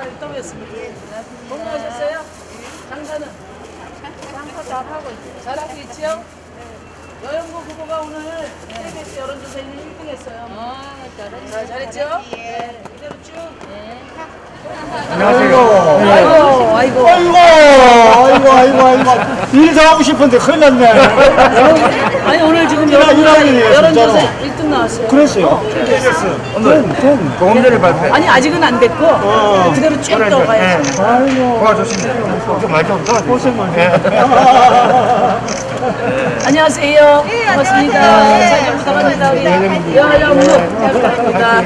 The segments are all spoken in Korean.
오랜만에 또 뵙습니다. 건강하셨어요? 장사는? 장사 잘하고 있어요. 잘하고 있지요? 여영구 후보가 오늘 KBS 여론조사에 1등 했어요. 잘했죠? 네. 이대로 쭉. 네. 안녕하세요. 아이고. 인사하고 싶은데 큰일 났네. 아니 오늘 지금 일학년이에요, 여론조사 진짜로. 1등 나왔어요. 그랬어요. 오늘 보험료를 발표. 아니 아직은 안 됐고 그대로 쭉 떠가야지. 도와줬습니다. 좀 많이 좀 고생 많이 안녕하세요. 반갑습니다. 잘 부탁합니다. 우리 여영구 잘 부탁합니다.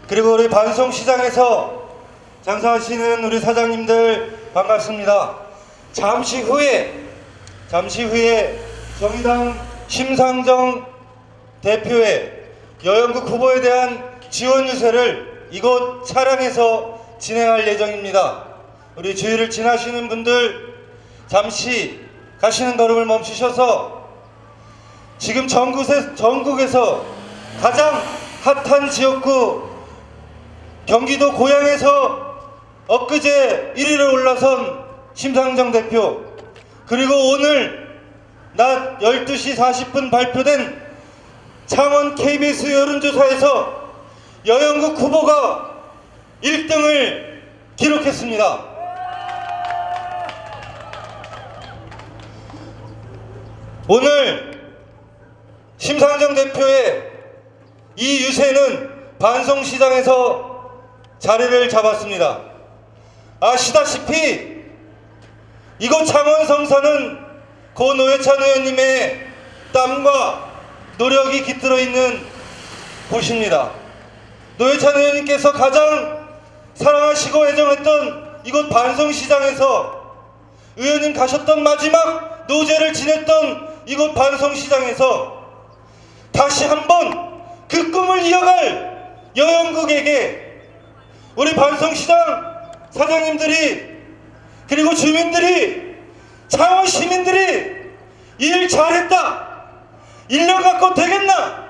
그리고 우리 반송시장에서 장사하시는 우리 사장님들 반갑습니다. 잠시 후에 정의당 심상정 대표의 여영구 후보에 대한 지원 유세를 이곳 차량에서 진행할 예정입니다. 우리 주위를 지나시는 분들 잠시 가시는 걸음을 멈추셔서 지금 전국에서 가장 핫한 지역구 경기도 고양에서 엊그제 1위를 올라선 심상정 대표, 그리고 오늘 낮 12시 40분 발표된 창원 KBS 여론조사에서 여영구 후보가 1등을 기록했습니다. 오늘 심상정 대표의 이 유세는 반송시장에서 자리를 잡았습니다. 아시다시피 이곳 창원 성사는 고 노회찬 의원님의 땀과 노력이 깃들어 있는 곳입니다. 노회찬 의원님께서 가장 사랑하시고 애정했던 이곳 반송시장에서, 의원님 가셨던 마지막 노제를 지냈던 이곳 반송시장에서 다시 한번 그 꿈을 이어갈 여영국에게 우리 반송시장 사장님들이, 그리고 주민들이, 창원 시민들이 일 잘했다, 1년 갖고 되겠나,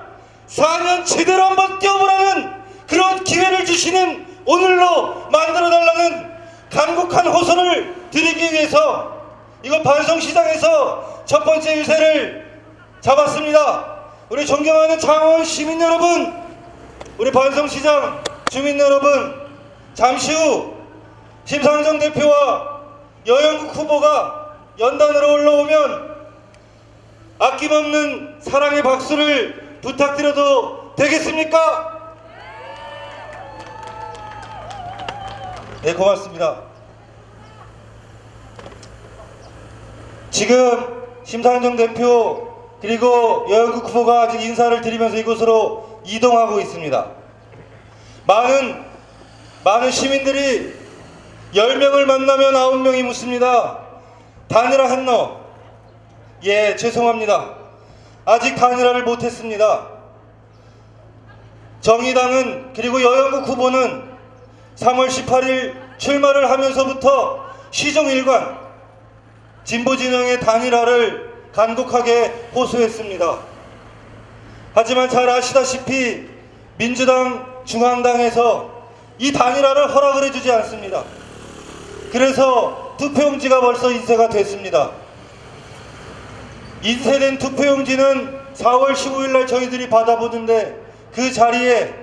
4년 제대로 한번 뛰어보라는 그런 기회를 주시는 오늘로 만들어달라는 간곡한 호소를 드리기 위해서 이곳 반송시장에서 첫 번째 유세를 잡았습니다. 우리 존경하는 창원 시민 여러분, 우리 반송시장 주민 여러분, 잠시 후 심상정 대표와 여영국 후보가 연단으로 올라오면 아낌없는 사랑의 박수를 부탁드려도 되겠습니까? 네, 고맙습니다. 지금 심상정 대표 그리고 여영국 후보가 아직 인사를 드리면서 이곳으로 이동하고 있습니다. 많은 시민들이 10명을 만나면 9명이 묻습니다. 단일화 했노? 예, 죄송합니다. 아직 단일화를 못했습니다. 정의당은, 그리고 여영국 후보는 3월 18일 출마를 하면서부터 시종일관 진보진영의 단일화를 간곡하게 호소했습니다. 하지만 잘 아시다시피 민주당, 중앙당에서 이 단일화를 허락을 해주지 않습니다. 그래서 투표용지가 벌써 인쇄가 됐습니다. 인쇄된 투표용지는 4월 15일 날 저희들이 받아보는데 그 자리에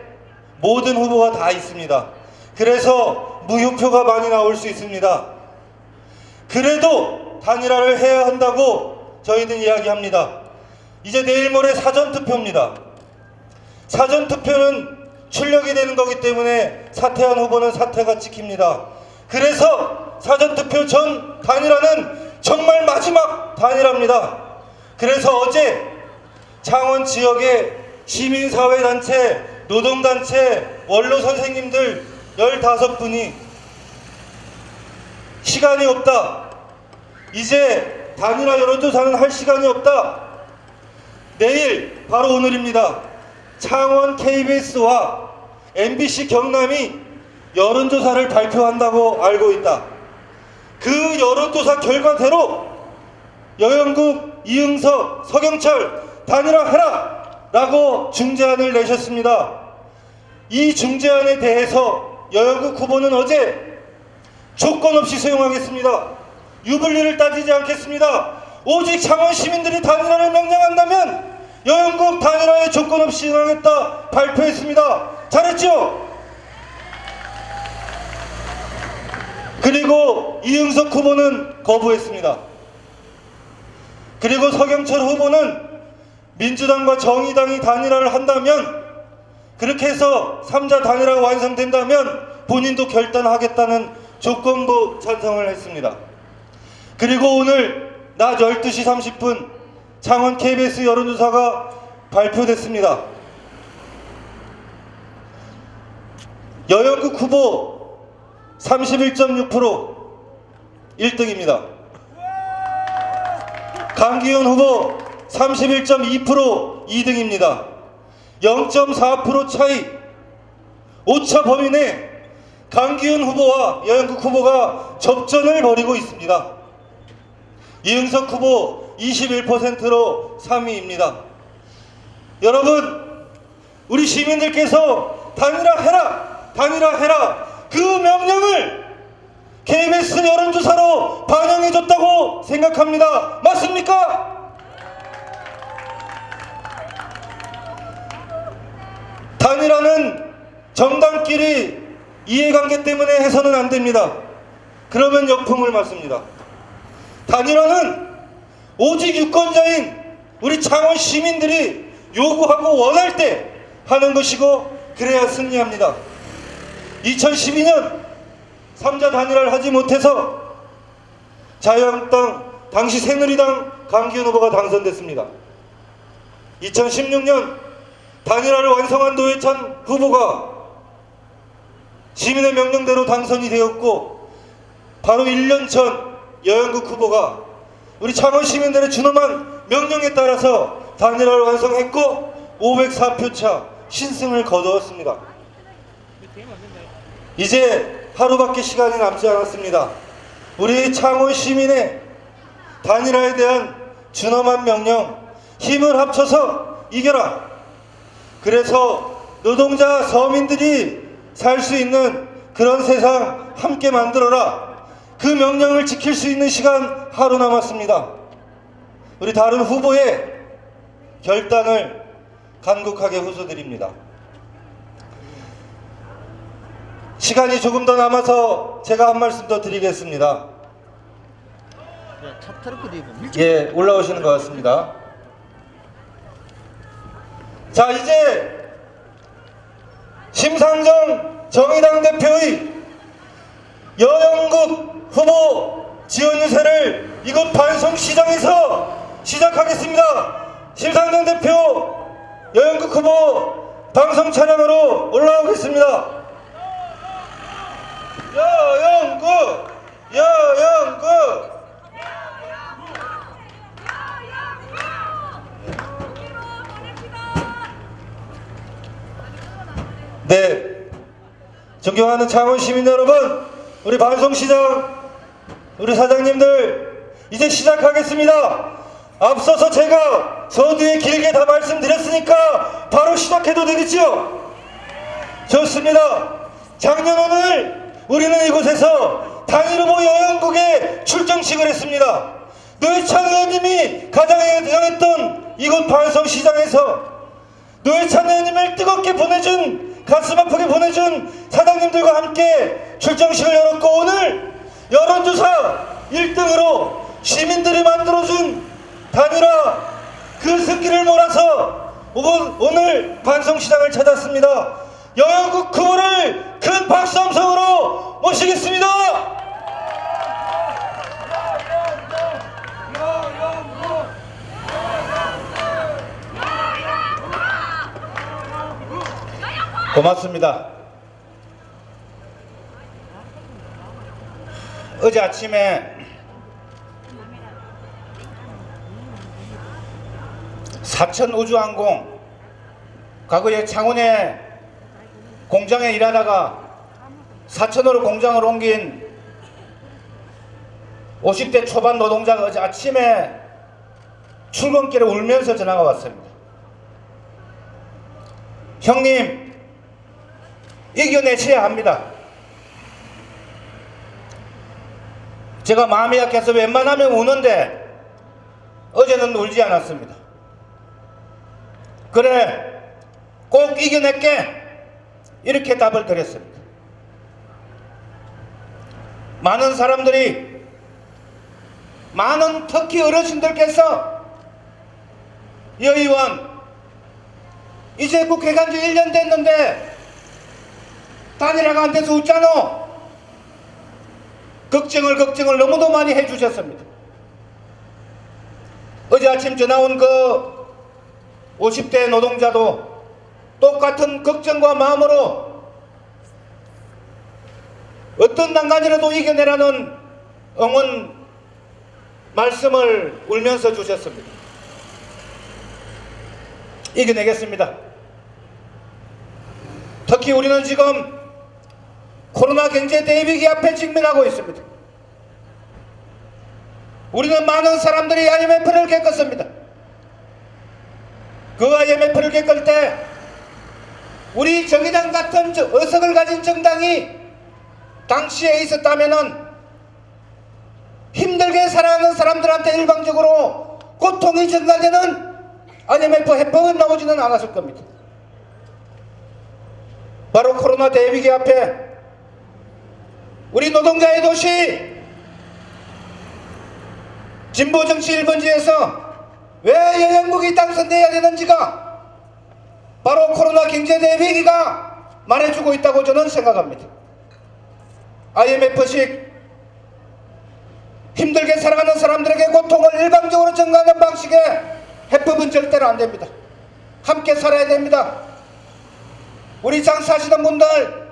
모든 후보가 다 있습니다. 그래서 무효표가 많이 나올 수 있습니다. 그래도 단일화를 해야 한다고 저희는 이야기합니다. 이제 내일 모레 사전투표입니다. 사전투표는 출력이 되는 거기 때문에 사퇴한 후보는 사퇴가 찍힙니다. 그래서 사전투표 전 단일화는 정말 마지막 단일화입니다. 그래서 어제 창원 지역의 시민사회단체, 노동단체, 원로 선생님들 15분이 시간이 없다, 이제 단일화 여론조사는 할 시간이 없다, 내일, 바로 오늘입니다. 창원 KBS와 MBC 경남이 여론조사를 발표한다고 알고 있다. 그 여론조사 결과대로 여영국, 이응석, 서경철 단일화해라 라고 중재안을 내셨습니다. 이 중재안에 대해서 여영국 후보는 어제 조건 없이 수용하겠습니다. 유불리를 따지지 않겠습니다. 오직 창원 시민들이 단일화를 명령한다면 여영국 단일화에 조건 없이 수용하겠다 발표했습니다. 잘했죠? 그리고 이응석 후보는 거부했습니다. 그리고 서경철 후보는 민주당과 정의당이 단일화를 한다면, 그렇게 해서 3자 단일화가 완성된다면 본인도 결단하겠다는 조건부 찬성을 했습니다. 그리고 오늘 낮 12시 30분 창원 KBS 여론조사가 발표됐습니다. 여영국 후보 31.6% 1등입니다. 강기훈 후보 31.2% 2등입니다. 0.4% 차이, 오차 범위 내 강기훈 후보와 여영국 후보가 접전을 벌이고 있습니다. 이응석 후보 21%로 3위입니다. 여러분, 우리 시민들께서 단일화해라, 단일화해라 그 명령을 KBS 여론조사로 반영해줬다고 생각합니다. 맞습니까? 단일화는 정당끼리 이해관계 때문에 해서는 안 됩니다. 그러면 역풍을 맞습니다. 단일화는 오직 유권자인 우리 창원 시민들이 요구하고 원할 때 하는 것이고, 그래야 승리합니다. 2012년 3자 단일화를 하지 못해서 자유한국당 당시 새누리당 강기훈 후보가 당선됐습니다. 2016년 단일화를 완성한 노회찬 후보가 시민의 명령대로 당선이 되었고, 바로 1년 전 여영국 후보가 우리 창원 시민들의 준엄한 명령에 따라서 단일화를 완성했고 504표 차 신승을 거두었습니다. 이제 하루밖에 시간이 남지 않았습니다. 우리 창원 시민의 단일화에 대한 준엄한 명령, 힘을 합쳐서 이겨라. 그래서 노동자 서민들이 살 수 있는 그런 세상 함께 만들어라. 그 명령을 지킬 수 있는 시간 하루 남았습니다. 우리 다른 후보의 결단을 간곡하게 호소드립니다. 시간이 조금 더 남아서 제가 한 말씀 더 드리겠습니다. 예, 올라오시는 것 같습니다. 자, 이제 심상정 정의당 대표의 여영국 후보 지원 유세를 이곳 반송시장에서 시작하겠습니다. 심상정 대표 여영국 후보 방송 차량으로 올라오겠습니다. 여영국, 여영국. 네, 존경하는 창원 시민 여러분, 우리 반송시장 우리 사장님들 이제 시작하겠습니다. 앞서서 제가 서두에 길게 다 말씀드렸으니까 바로 시작해도 되겠죠? 좋습니다. 작년 오늘 우리는 이곳에서 단일 후보 여영국에 출정식을 했습니다. 노회찬 의원님이 가장 애정했던 이곳 반송시장에서 노회찬 의원님을 뜨겁게 보내준, 가슴 아프게 보내준 사장님들과 함께 출정식을 열었고, 오늘 여론조사 1등으로 시민들이 만들어준 단일화 그 승기를 몰아서 오늘 반송시장을 찾았습니다. 여영국 후보를 큰 박수 함성으로 모시겠습니다. 고맙습니다. 어제 아침에 사천우주항공, 과거에 창원의 공장에 일하다가 사천으로 공장을 옮긴 50대 초반 노동자가 어제 아침에 출근길에 울면서 전화가 왔습니다. 형님, 이겨내셔야 합니다. 제가 마음이 약해서 웬만하면 우는데 어제는 울지 않았습니다. 그래, 꼭 이겨낼게, 이렇게 답을 드렸습니다. 많은 사람들이, 많은 특히 어르신들께서 여 의원 이제 국회 간 지 1년 됐는데 단일화가 안 돼서 웃잖아. 걱정을 너무도 많이 해주셨습니다. 어제 아침 전화 온 그 50대 노동자도 똑같은 걱정과 마음으로 어떤 난간이라도 이겨내라는 응원 말씀을 울면서 주셨습니다. 이겨내겠습니다. 특히 우리는 지금 코로나 경제 대위기 앞에 직면하고 있습니다. 우리는 많은 사람들이 IMF를 겪었습니다. 그 IMF를 겪을 때 우리 정의당 같은 어석을 가진 정당이 당시에 있었다면은 힘들게 살아가는 사람들한테 일방적으로 고통이 증가되는 IMF 해법은 나오지는 않았을 겁니다. 바로 코로나 대위기 앞에 우리 노동자의 도시 진보정치 1번지에서 왜 여영국이 당선돼야 되는지가 바로 코로나 경제 대위기가 말해주고 있다고 저는 생각합니다. IMF식 힘들게 살아가는 사람들에게 고통을 일방적으로 전가하는 방식의 해법은 절대로 안 됩니다. 함께 살아야 됩니다. 우리 장사하시는 분들,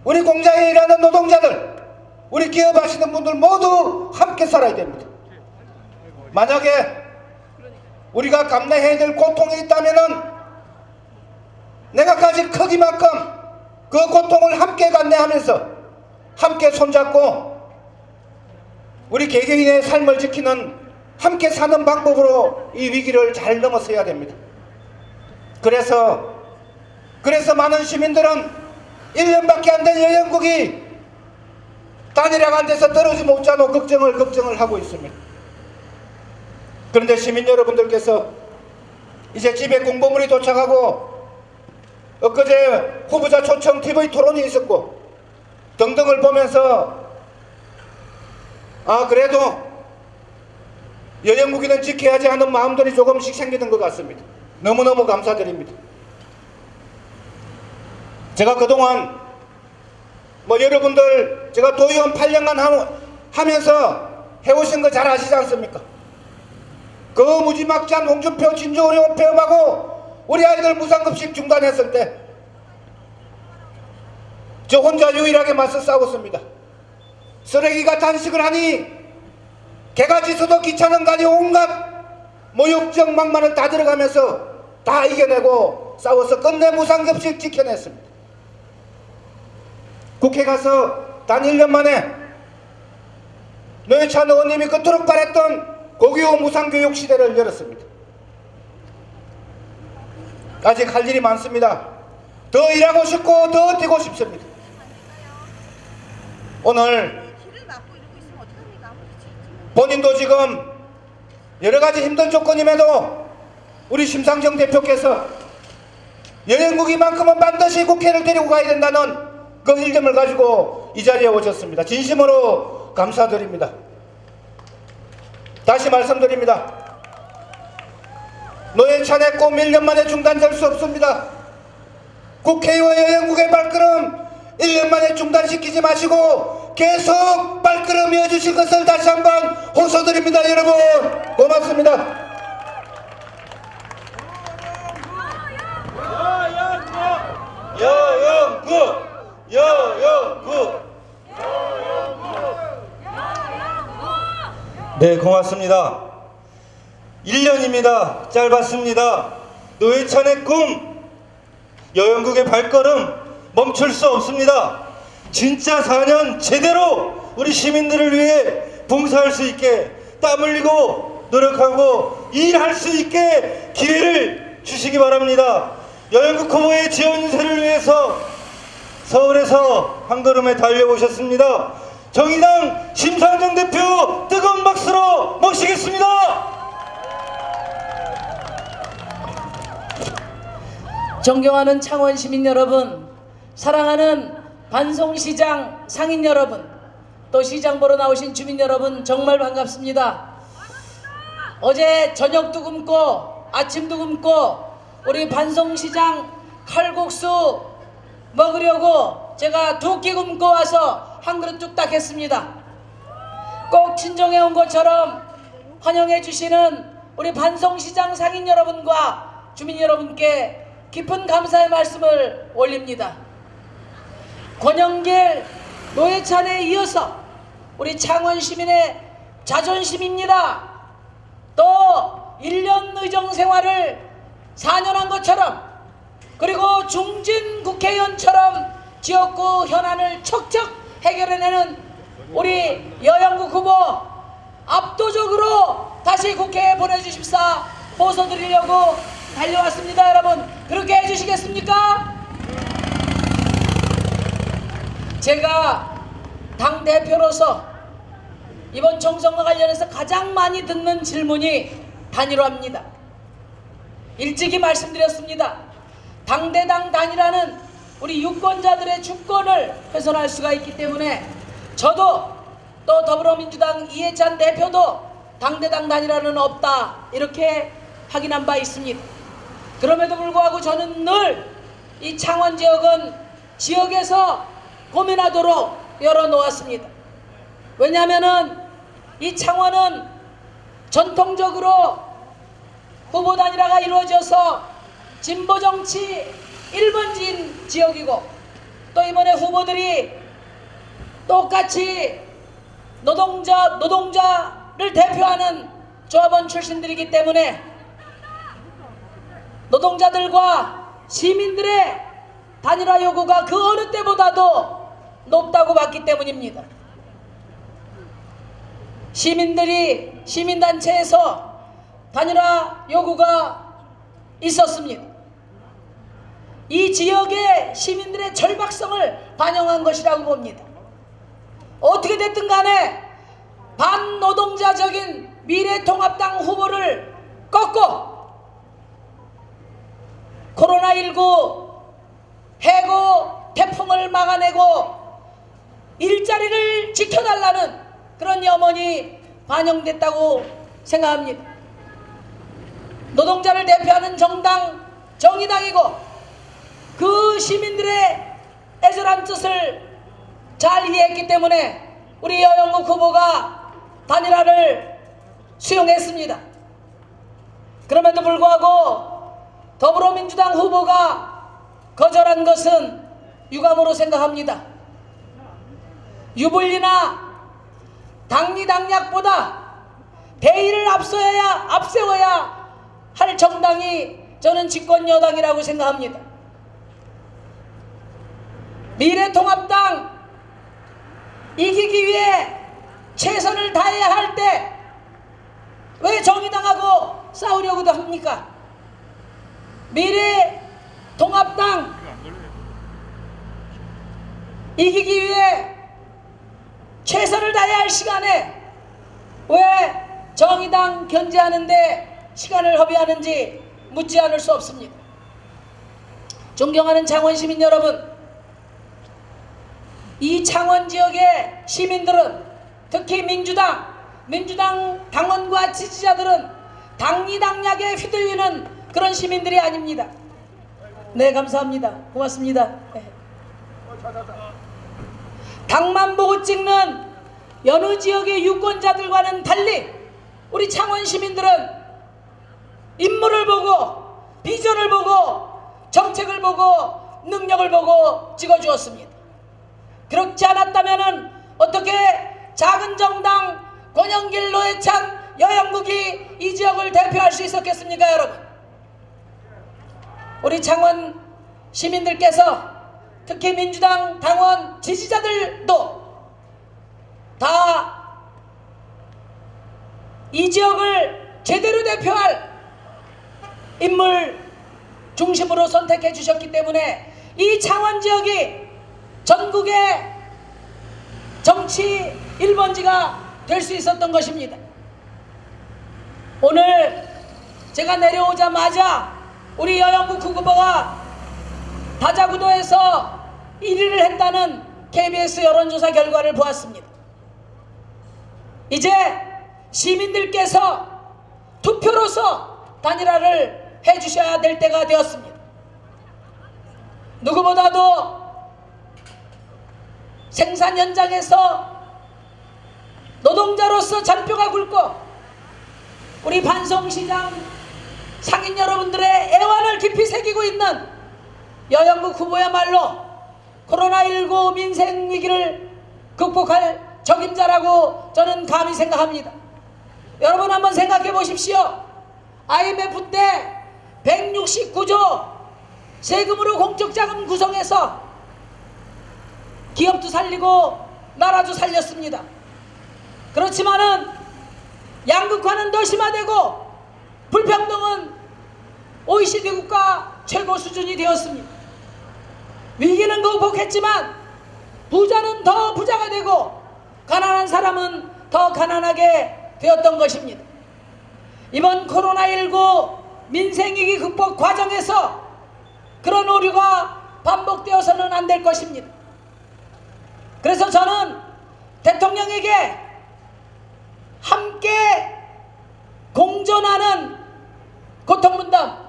우리 공장에 일하는 노동자들, 우리 기업하시는 분들 모두 함께 살아야 됩니다. 만약에 우리가 감내해야 될 고통이 있다면은 내가 가진 크기만큼 그 고통을 함께 감내하면서 함께 손잡고 우리 개개인의 삶을 지키는 함께 사는 방법으로 이 위기를 잘 넘어서야 됩니다. 그래서 많은 시민들은 1년밖에 안 된 여영국이 단일화가 안 돼서 떨어지 못자노 걱정을 하고 있습니다. 그런데 시민 여러분들께서 이제 집에 공보물이 도착하고 엊그제 후보자 초청 TV 토론이 있었고 등등을 보면서 그래도 여영국이는 지켜야지 하는 마음들이 조금씩 생기는 것 같습니다. 너무너무 감사드립니다. 제가 그동안 여러분들 제가 도의원 8년간 하면서 해오신 거 잘 아시지 않습니까? 그 무지막지한 홍준표 진주의원 폐업하고 우리 아이들 무상급식 중단했을 때 저 혼자 유일하게 맞서 싸웠습니다. 쓰레기가 단식을 하니 개가 짖어도 귀찮은 가니 온갖 모욕적 막말을 다 들어가면서 다 이겨내고 싸워서 끝내 무상급식 지켜냈습니다. 국회 가서 단 1년 만에 노회찬 의원님이 그토록 바랬던 고교 무상교육 시대를 열었습니다. 아직 할 일이 많습니다. 더 일하고 싶고 더 뛰고 싶습니다. 오늘 본인도 지금 여러가지 힘든 조건임에도 우리 심상정 대표께서 여영국이만큼은 반드시 국회를 데리고 가야 된다는 그 일념을 가지고 이 자리에 오셨습니다. 진심으로 감사드립니다. 다시 말씀드립니다. 노회찬의 꿈 1년 만에 중단될 수 없습니다. 국회의원 여영국의 발걸음 1년 만에 중단시키지 마시고 계속 발걸음 이어주실 것을 다시 한번 호소드립니다. 여러분 고맙습니다. 여영국 네, 고맙습니다. 1년입니다. 짧았습니다. 노회찬의 꿈, 여영국의 발걸음 멈출 수 없습니다. 진짜 4년 제대로 우리 시민들을 위해 봉사할 수 있게 땀 흘리고 노력하고 일할 수 있게 기회를 주시기 바랍니다. 여영국 후보의 지원 인쇄를 위해서 서울에서 한 걸음에 달려오셨습니다. 정의당 심상정 대표 뜨거운 박수로 모시겠습니다. 존경하는 창원 시민 여러분, 사랑하는 반송시장 상인 여러분, 또 시장 보러 나오신 주민 여러분, 정말 반갑습니다. 어제 저녁도 굶고 아침도 굶고 우리 반송시장 칼국수 먹으려고 제가 2끼 굶고 와서 한 그릇 뚝딱 했습니다. 꼭 친정에 온 것처럼 환영해 주시는 우리 반송시장 상인 여러분과 주민 여러분께 깊은 감사의 말씀을 올립니다. 권영길, 노회찬에 이어서 우리 창원 시민의 자존심입니다. 또 1년 의정 생활을 4년 한 것처럼, 그리고 중진 국회의원처럼 지역구 현안을 척척 해결해내는 우리 여영국 후보 압도적으로 다시 국회에 보내주십사 보소드리려고 달려왔습니다. 여러분, 그렇게 해주시겠습니까? 제가 당대표로서 이번 총선과 관련해서 가장 많이 듣는 질문이 단일화입니다. 일찍이 말씀드렸습니다. 당대당 단일화는 우리 유권자들의 주권을 훼손할 수가 있기 때문에 저도 또 더불어민주당 이해찬 대표도 당대당 단일화는 없다, 이렇게 확인한 바 있습니다. 그럼에도 불구하고 저는 늘 이 창원 지역은 지역에서 고민하도록 열어놓았습니다. 왜냐하면은 이 창원은 전통적으로 후보 단일화가 이루어져서 진보 정치 1번지인 지역이고, 또 이번에 후보들이 똑같이 노동자를 대표하는 조합원 출신들이기 때문에 노동자들과 시민들의 단일화 요구가 그 어느 때보다도 높다고 봤기 때문입니다. 시민들이 시민단체에서 단일화 요구가 있었습니다. 이 지역의 시민들의 절박성을 반영한 것이라고 봅니다. 어떻게 됐든 간에 반노동자적인 미래통합당 후보를 꺾고 코로나19 해고 태풍을 막아내고 일자리를 지켜달라는 그런 염원이 반영됐다고 생각합니다. 노동자를 대표하는 정당 정의당이고 그 시민들의 애절한 뜻을 잘 이해했기 때문에 우리 여영국 후보가 단일화를 수용했습니다. 그럼에도 불구하고 더불어민주당 후보가 거절한 것은 유감으로 생각합니다. 유불리나 당리당략보다 대의를 앞세워야 할 정당이 저는 집권 여당이라고 생각합니다. 미래통합당 이기기 위해 최선을 다해야 할 때 왜 정의당하고 싸우려고도 합니까? 미래통합당 이기기 위해 최선을 다해야 할 시간에 왜 정의당 견제하는데 시간을 허비하는지 묻지 않을 수 없습니다. 존경하는 창원 시민 여러분, 이 창원 지역의 시민들은, 특히 민주당 당원과 지지자들은 당리당략에 휘둘리는 그런 시민들이 아닙니다. 네, 감사합니다. 고맙습니다. 네. 당만 보고 찍는 여느 지역의 유권자들과는 달리 우리 창원 시민들은 인물을 보고, 비전을 보고, 정책을 보고, 능력을 보고 찍어주었습니다. 그렇지 않았다면 어떻게 작은 정당 권영길, 노회찬, 여영국이 이 지역을 대표할 수 있었겠습니까, 여러분? 우리 창원 시민들께서 특히 민주당 당원 지지자들도 다 이 지역을 제대로 대표할 인물 중심으로 선택해 주셨기 때문에 이 창원 지역이 전국의 정치 1번지가 될 수 있었던 것입니다. 오늘 제가 내려오자마자 우리 여영구 후보가 다자구도에서 1위를 했다는 KBS 여론조사 결과를 보았습니다. 이제 시민들께서 투표로서 단일화를 해주셔야 될 때가 되었습니다. 누구보다도 생산 현장에서 노동자로서 잔뼈가 굵고 우리 반송시장 상인 여러분들의 애환을 깊이 새기고 있는 여영구 후보야말로 코로나19 민생 위기를 극복할 적임자라고 저는 감히 생각합니다. 여러분 한번 생각해 보십시오. IMF 때 169조 세금으로 공적자금 구성해서 기업도 살리고 나라도 살렸습니다. 그렇지만은 양극화는 더 심화되고 불평등은 OECD 국가 최고 수준이 되었습니다. 위기는 극복했지만 부자는 더 부자가 되고 가난한 사람은 더 가난하게 되었던 것입니다. 이번 코로나19 민생위기 극복 과정에서 그런 오류가 반복되어서는 안 될 것입니다. 그래서 저는 대통령에게 함께 공존하는 고통분담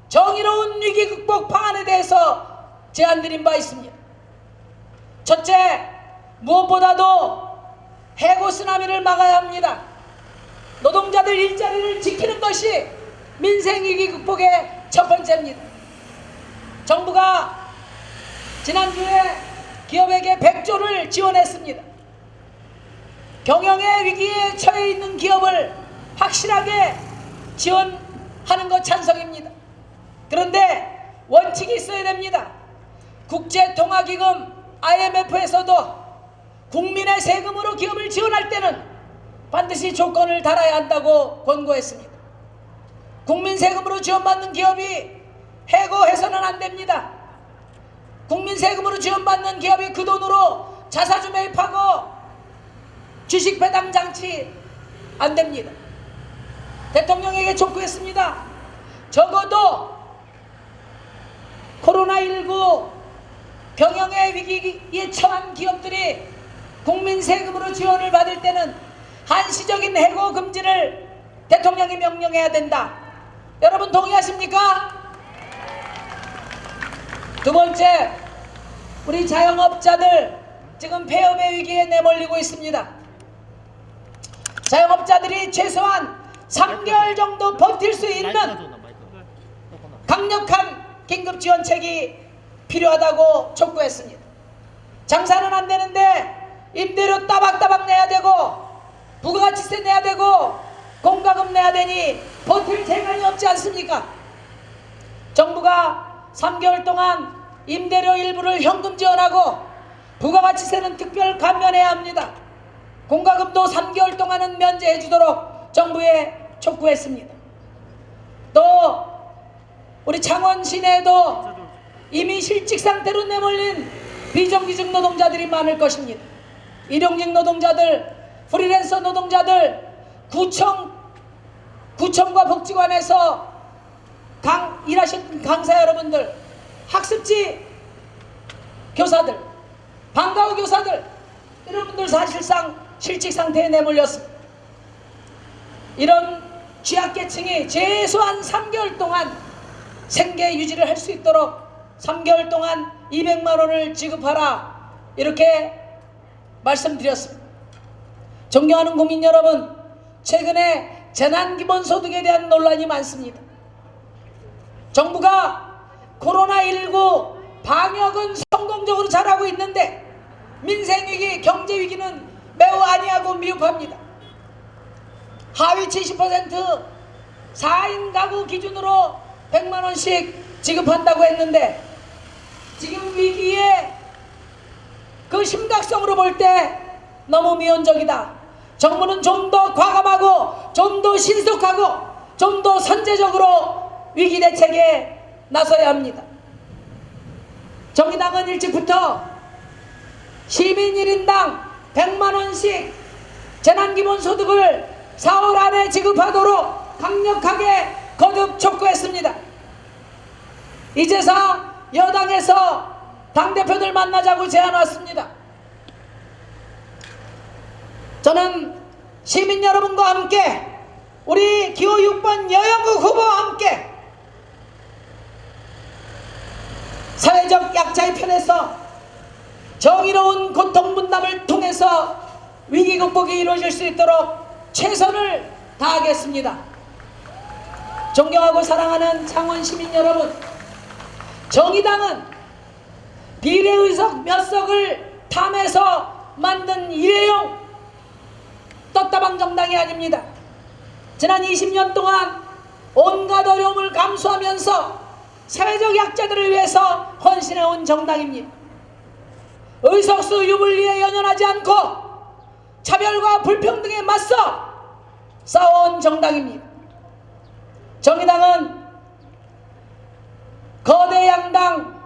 정의로운 위기 극복 방안에 대해서 제안드린 바 있습니다. 첫째, 무엇보다도 해고 쓰나미를 막아야 합니다. 노동자들 일자리를 지키는 것이 민생위기 극복의 첫 번째입니다. 정부가 지난주에 기업에게 100조를 지원했습니다. 경영의 위기에 처해 있는 기업을 확실하게 지원하는 것 찬성입니다. 그런데 원칙이 있어야 됩니다. 국제통화기금 IMF에서도 국민의 세금으로 기업을 지원할 때는 반드시 조건을 달아야 한다고 권고했습니다. 국민 세금으로 지원받는 기업이 해고해서는 안 됩니다. 국민 세금으로 지원받는 기업이 그 돈으로 자사주 매입하고 주식 배당 장치 안 됩니다. 대통령에게 촉구했습니다. 적어도 코로나19 경영의 위기에 처한 기업들이 국민 세금으로 지원을 받을 때는 한시적인 해고 금지를 대통령이 명령해야 된다. 여러분 동의하십니까? 두 번째, 우리 자영업자들 지금 폐업의 위기에 내몰리고 있습니다. 자영업자들이 최소한 3개월 정도 버틸 수 있는 강력한 긴급지원책이 필요하다고 촉구했습니다. 장사는 안 되는데 임대료 따박따박 내야 되고 부가가치세 내야 되고 공과금 내야 되니 버틸 재간이 없지 않습니까? 정부가 3개월 동안 임대료 일부를 현금 지원하고 부가가치세는 특별 감면해야 합니다. 공과금도 3개월 동안은 면제해 주도록 정부에 촉구했습니다. 또 우리 창원 시내에도 이미 실직 상태로 내몰린 비정규직 노동자들이 많을 것입니다. 일용직 노동자들, 프리랜서 노동자들, 구청과 복지관에서 일하신 강사 여러분들, 학습지 교사들, 방과후 교사들, 이런 분들 사실상 실직 상태에 내몰렸습니다. 이런 취약계층이 최소한 3개월 동안 생계 유지를 할 수 있도록 3개월 동안 200만 원을 지급하라, 이렇게 말씀드렸습니다. 존경하는 국민 여러분, 최근에 재난기본소득에 대한 논란이 많습니다. 정부가 코로나19 방역은 성공적으로 잘하고 있는데 민생위기, 경제위기는 매우 안이하고 미흡합니다. 하위 70% 4인 가구 기준으로 100만 원씩 지급한다고 했는데 지금 위기의 그 심각성으로 볼 때 너무 미온적이다. 정부는 좀 더 과감하고 좀 더 신속하고 좀 더 선제적으로 위기 대책에 나서야 합니다. 정의당은 일찍부터 시민 1인당 100만 원씩 재난기본소득을 4월 안에 지급하도록 강력하게 거듭 촉구했습니다. 이제서 여당에서 당대표들 만나자고 제안 왔습니다. 저는 시민 여러분과 함께 우리 기호 6번 여영국 후보와 함께 사회적 약자의 편에서 정의로운 고통 분담을 통해서 위기 극복이 이루어질 수 있도록 최선을 다하겠습니다. 존경하고 사랑하는 창원 시민 여러분, 정의당은 비례의석 몇 석을 탐해서 만든 일회용 떴다방 정당이 아닙니다. 지난 20년 동안 온갖 어려움을 감수하면서 사회적 약자들을 위해서 헌신해온 정당입니다. 의석수 유불리에 연연하지 않고 차별과 불평등에 맞서 싸워온 정당입니다. 정의당은 거대 양당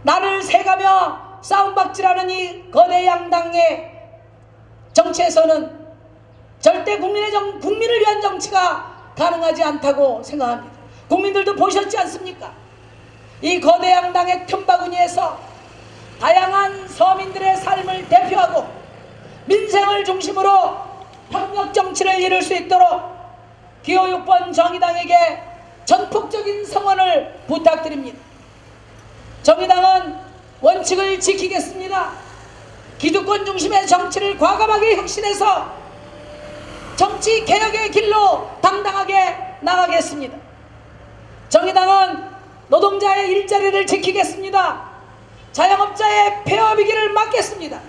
나를 새가며 싸움박질하는 이 거대 양당의 정치에서는 절대 국민을 위한 정치가 가능하지 않다고 생각합니다. 국민들도 보셨지 않습니까? 이 거대 양당의 틈바구니에서 다양한 서민들의 삶을 대표하고 민생을 중심으로 협력 정치를 이룰 수 있도록 기호 6번 정의당에게 전폭적인 성원을 부탁드립니다. 정의당은 원칙을 지키겠습니다. 기득권 중심의 정치를 과감하게 혁신해서 정치 개혁의 길로 당당하게 나가겠습니다. 정의당은 노동자의 일자리를 지키겠습니다. 자영업자의 폐업위기를 막겠습니다.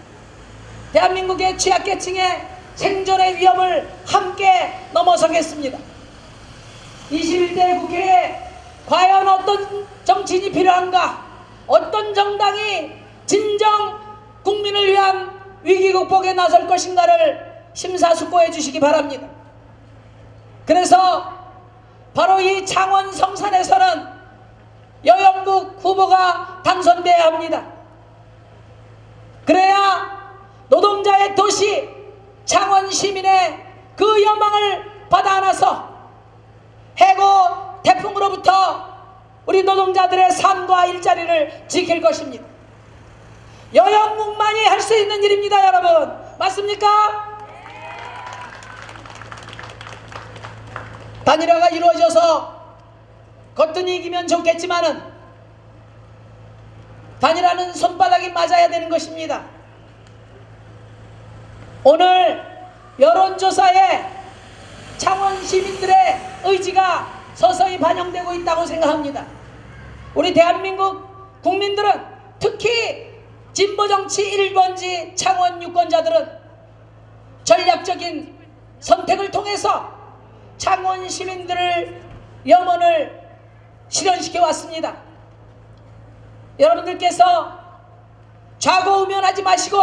대한민국의 취약계층의 생존의 위험을 함께 넘어서겠습니다. 21대 국회에 과연 어떤 정치인이 필요한가? 어떤 정당이 진정 국민을 위한 위기 극복에 나설 것인가를 심사숙고해 주시기 바랍니다. 그래서 바로 이 창원 성산에서는 여영국 후보가 당선돼야 합니다. 그래야 노동자의 도시 창원 시민의 그 여망을 받아 안아서 해고 태풍으로부터 우리 노동자들의 삶과 일자리를 지킬 것입니다. 여영국만이 할 수 있는 일입니다, 여러분. 맞습니까? 단일화가 이루어져서 거뜬히 이기면 좋겠지만은 단일화는 손바닥이 맞아야 되는 것입니다. 오늘 여론조사에 창원 시민들의 의지가 서서히 반영되고 있다고 생각합니다. 우리 대한민국 국민들은 특히 진보정치 1번지 창원 유권자들은 전략적인 선택을 통해서 창원 시민들을 염원을 실현시켜 왔습니다. 여러분들께서 좌고우면하지 마시고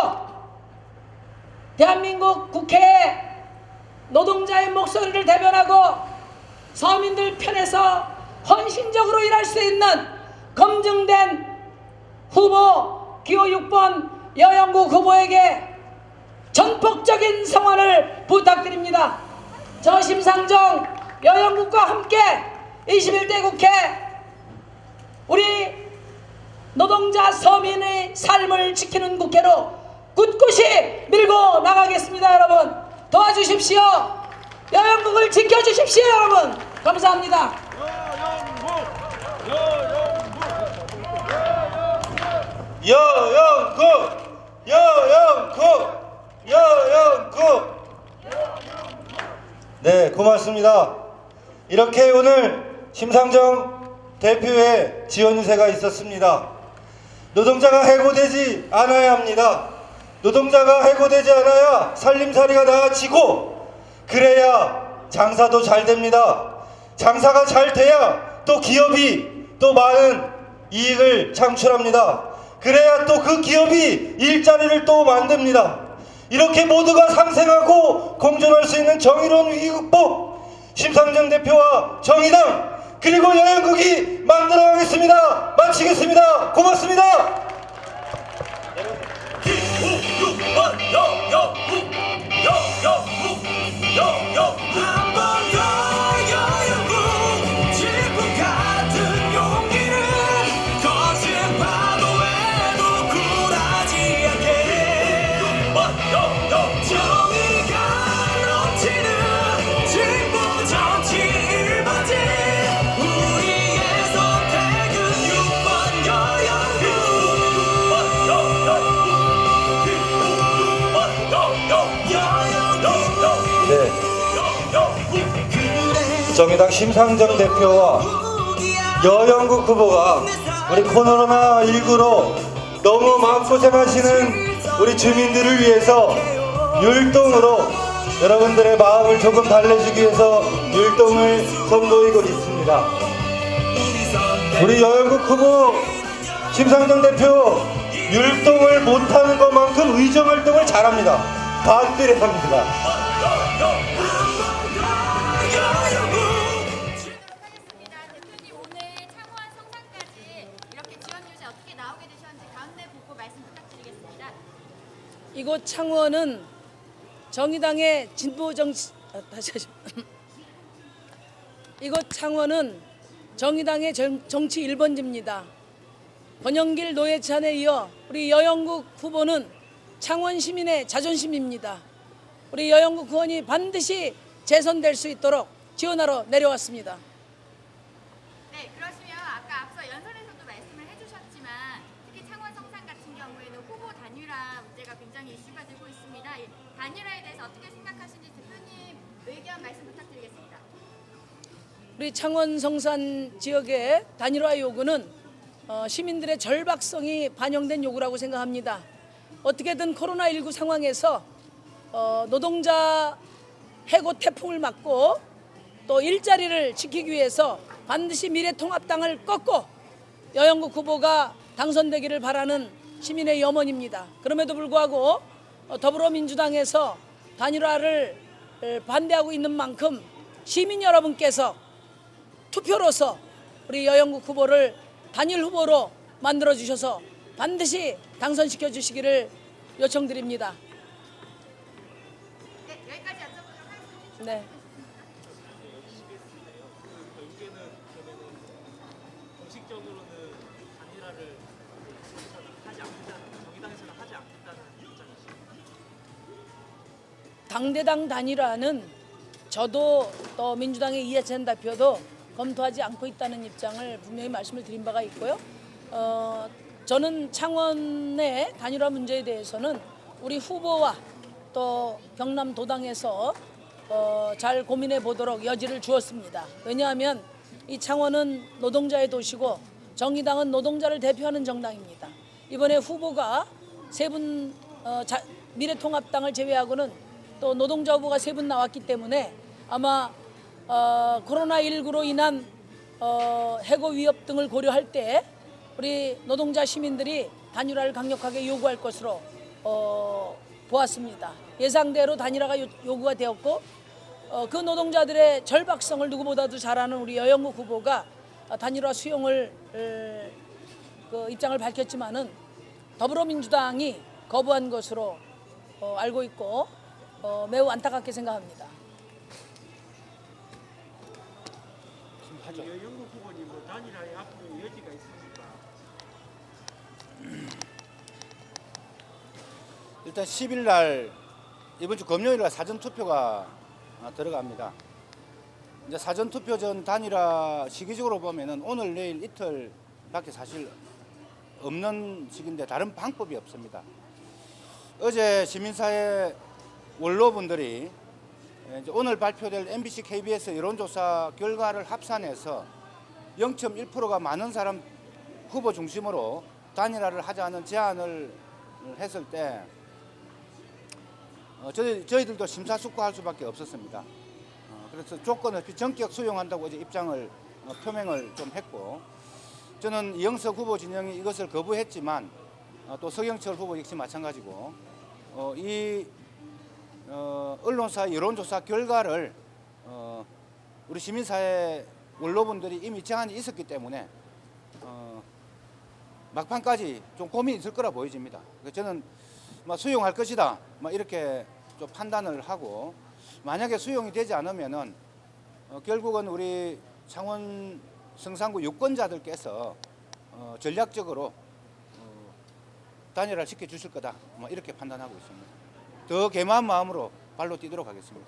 대한민국 국회에 노동자의 목소리를 대변하고 서민들 편에서 헌신적으로 일할 수 있는 검증된 후보 기호 6번 여영국 후보에게 전폭적인 성원을 부탁드립니다. 저 심상정 여영국과 함께 21대 국회 우리 노동자 서민의 삶을 지키는 국회로 굳굳이 밀고 나가겠습니다. 여러분 도와주십시오. 여영국을 지켜주십시오. 여러분 감사합니다. 여영국 네, 고맙습니다. 이렇게 오늘 심상정 대표의 지원 유세가 있었습니다. 노동자가 해고되지 않아야 합니다. 노동자가 해고되지 않아야 살림살이가 나아지고 그래야 장사도 잘 됩니다. 장사가 잘 돼야 또 기업이 또 많은 이익을 창출합니다. 그래야 또 그 기업이 일자리를 또 만듭니다. 이렇게 모두가 상생하고 공존할 수 있는 정의로운 위기 극복, 심상정 대표와 정의당 그리고 여영국이 만들어가겠습니다. 마치겠습니다. 고맙습니다. 네. 정의당 심상정 대표와 여영국 후보가 우리 코로나19로 너무 마음고생하시는 우리 주민들을 위해서 율동으로 여러분들의 마음을 조금 달래주기 위해서 율동을 선보이고 있습니다. 우리 여영국 후보 심상정 대표 율동을 못하는 것만큼 의정활동을 잘합니다. 반대를 합니다. 대표님 오늘 창원 성산까지 이렇게 지원 유세 어떻게 나오게 되셨는지 가운데 보고 말씀 부탁드리겠습니다. 이곳 창원은 정의당의 진보 정치 다시 하시. 이곳 창원은 정의당의 정치 1번지입니다. 권영길 노회찬에 이어 우리 여영국 후보는 창원 시민의 자존심입니다. 우리 여영국 의원이 반드시 재선될 수 있도록 지원하러 내려왔습니다. 네, 그러시면 아까 앞서 연설에서도 말씀을 해주셨지만 특히 창원 성산 같은 경우에는 후보 단일화 문제가 굉장히 이슈가 되고 있습니다. 이 단일화에 대해서 어떻게 생각하시는지 대표님 의견 말씀 부탁드리겠습니다. 우리 창원 성산 지역의 단일화 요구는 시민들의 절박성이 반영된 요구라고 생각합니다. 어떻게든 코로나19 상황에서 노동자 해고 태풍을 막고 또 일자리를 지키기 위해서 반드시 미래통합당을 꺾고 여영국 후보가 당선되기를 바라는 시민의 염원입니다. 그럼에도 불구하고 더불어민주당에서 단일화를 반대하고 있는 만큼 시민 여러분께서 투표로서 우리 여영국 후보를 단일 후보로 만들어 주셔서 반드시 당선시켜 주시기를 요청드립니다. 네, 여기까지 여쭤보도록 하겠습니다. 네. 당대당 단일화는 저도 또 민주당의 이해찬 대표도 검토하지 않고 있다는 입장을 분명히 말씀을 드린 바가 있고요. 저는 창원의 단일화 문제에 대해서는 우리 후보와 또 경남도당에서 잘 고민해 보도록 여지를 주었습니다. 왜냐하면 이 창원은 노동자의 도시고 정의당은 노동자를 대표하는 정당입니다. 이번에 후보가 세 분 미래통합당을 제외하고는 또 노동자 후보가 3분 나왔기 때문에 아마 코로나19로 인한 해고 위협 등을 고려할 때 우리 노동자 시민들이 단일화를 강력하게 요구할 것으로 보았습니다. 예상대로 단일화가 요구가 되었고 그 노동자들의 절박성을 누구보다도 잘 아는 우리 여영국 후보가 단일화 수용을 그 입장을 밝혔지만은 더불어민주당이 거부한 것으로 알고 있고 매우 안타깝게 생각합니다. 여영국 후보님 뭐 단일화에 앞으로 여지가 있습니까? 일단 10일 날 이번 주 금요일 날 사전 투표가 들어갑니다. 이제 사전 투표 전 단일화 시기적으로 보면은 오늘 내일 이틀밖에 사실 없는 시기인데 다른 방법이 없습니다. 어제 시민사회 원로분들이 이제 오늘 발표될 MBC, KBS 여론조사 결과를 합산해서 0.1%가 많은 사람 후보 중심으로 단일화를 하자는 제안을 했을 때 저희들도 심사숙고할 수밖에 없었습니다. 그래서 조건 없이 전격 수용한다고 이제 입장을 표명을 좀 했고 저는 이영석 후보 진영이 이것을 거부했지만 또 서경철 후보 역시 마찬가지고 이 언론사 여론조사 결과를 우리 시민사회 원로분들이 이미 제안이 있었기 때문에 막판까지 좀 고민이 있을 거라 보여집니다. 저는 수용할 것이다 이렇게 좀 판단을 하고, 만약에 수용이 되지 않으면은 결국은 우리 창원 성산구 유권자들께서 전략적으로 단일화를 시켜주실 거다 이렇게 판단하고 있습니다. 더 개마한 마음으로 발로 뛰도록 하겠습니다.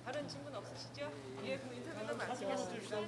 다른 질문 없으시죠? 예, 그럼 인터뷰도 마치겠습니다.